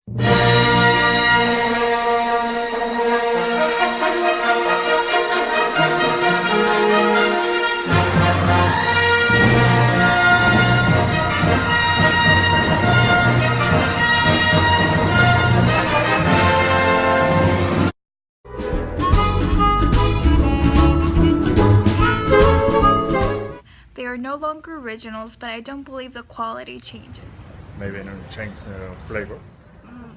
They are no longer originals, but I don't believe the quality changes. Maybe change the flavor.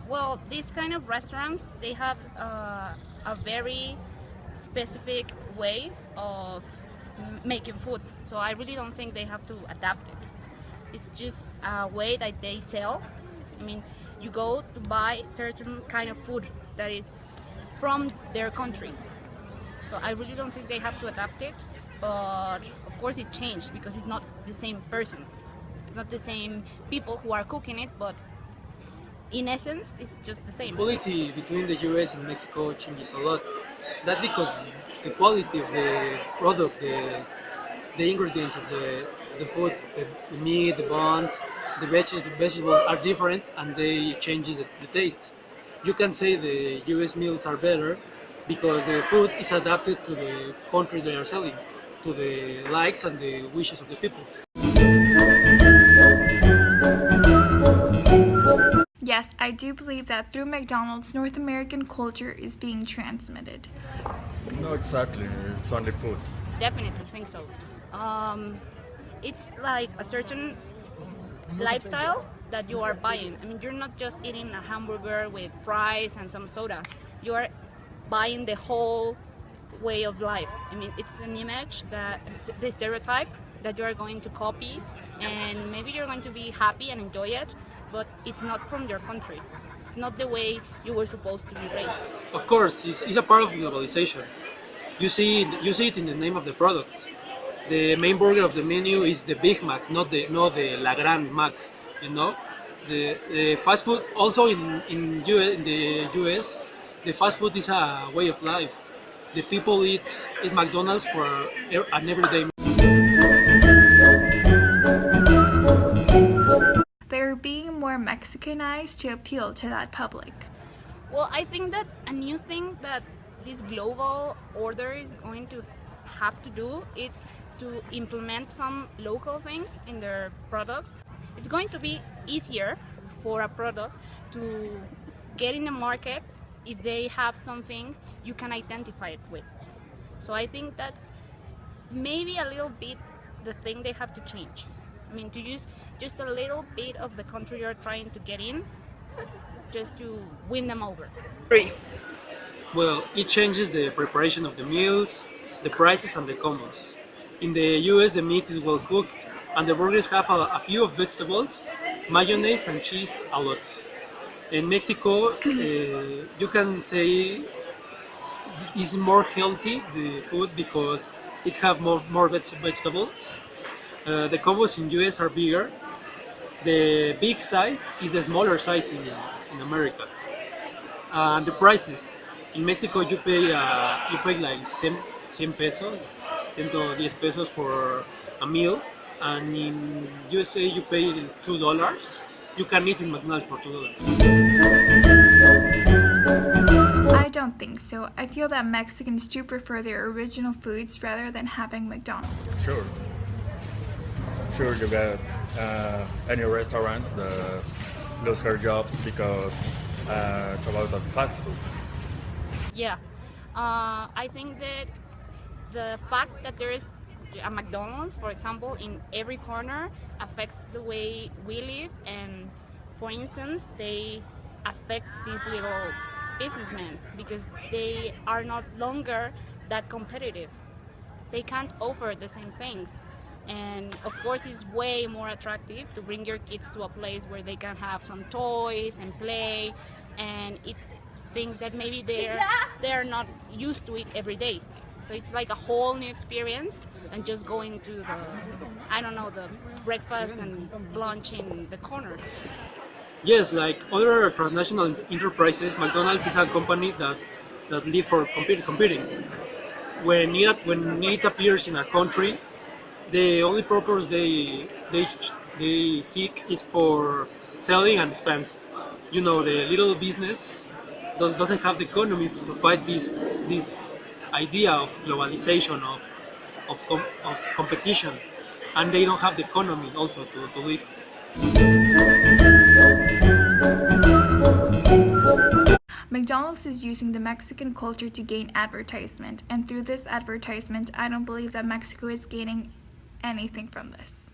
Well, these kind of restaurants, they have a very specific way of making food. So I really don't think they have to adapt it. It's just a way that they sell. I mean, you go to buy certain kind of food that is from their country. So I really don't think they have to adapt it. But of course it changed because it's not the same person. It's not the same people who are cooking it, but in essence, it's just the same. Quality between the US and Mexico changes a lot. That's because the quality of the product, the ingredients of the food, the meat, the buns, the vegetables are different and they changes the taste. You can say the US meals are better because the food is adapted to the country they are selling, to the likes and the wishes of the people. Yes, I do believe that through McDonald's, North American culture is being transmitted. No, exactly. It's only food. Definitely think so. It's like a certain lifestyle that you are buying. I mean, you're not just eating a hamburger with fries and some soda. You are buying the whole way of life. I mean, it's an image that it's the stereotype that you are going to copy, and maybe you're going to be happy and enjoy it, but it's not from your country. It's not the way you were supposed to be raised. Of course, it's a part of globalization. You see it in the name of the products. The main burger of the menu is the Big Mac, not the La Gran Mac. You know, the fast food also in the US, the fast food is a way of life. The people eat McDonald's for an everyday. They're being more Mexicanized to appeal to that public. Well, I think that a new thing that this global order is going to have to do is to implement some local things in their products. It's going to be easier for a product to get in the market if they have something you can identify it with. So I think that's maybe a little bit the thing they have to change. I mean, to use just a little bit of the country you're trying to get in, just to win them over. Well, it changes the preparation of the meals, the prices, and the combos. In the US, the meat is well cooked, and the burgers have a few of vegetables, mayonnaise, and cheese a lot. In Mexico, you can say it's more healthy the food because it have more vegetables. The combos in US are bigger. The big size is a smaller size in America. And the prices in Mexico you pay like 100 pesos, 110 pesos for a meal, and in USA you pay $2. You can eat in McDonald's for $2. I don't think so. I feel that Mexicans do prefer their original foods rather than having McDonald's. Sure. Sure, you get any restaurants that lose their jobs because it's about the fast food. Yeah, I think that the fact that there is a McDonald's, for example, in every corner affects the way we live, and for instance, they affect these little businessmen because they are not longer that competitive. They can't offer the same things. And of course it's way more attractive to bring your kids to a place where they can have some toys and play and eat things that maybe they're not used to eat every day. So it's like a whole new experience than just going to the breakfast and lunch in the corner. Yes, like other transnational enterprises, McDonald's is a company that live for competing. When it appears in a country, the only purpose they seek is for selling and spend. The little business doesn't have the economy to fight this idea of globalization, of competition, and they don't have the economy also to live. McDonald's is using the Mexican culture to gain advertisement, and through this advertisement, I don't believe that Mexico is gaining anything from this.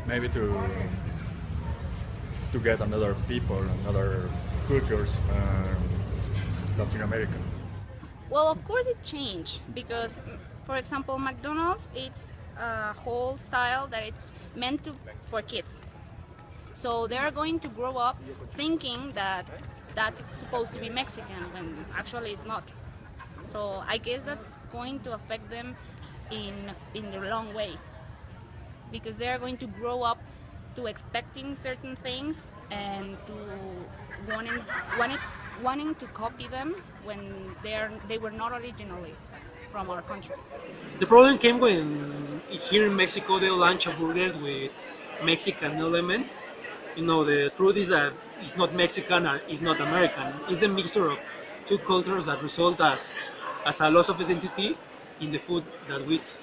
Maybe to get another people, another cultures, Latin American. Well, of course it changed because, for example, McDonald's, it's a whole style that it's meant for kids. So they're going to grow up thinking that that's supposed to be Mexican when actually it's not. So I guess that's going to affect them in the wrong way because they're going to grow up to expecting certain things and to wanting to copy them when they were not originally from our country. The problem came when here in Mexico they launched a burger with Mexican elements. The truth is that it's not Mexican and it's not American. It's a mixture of two cultures that result as a loss of identity in the food that we eat.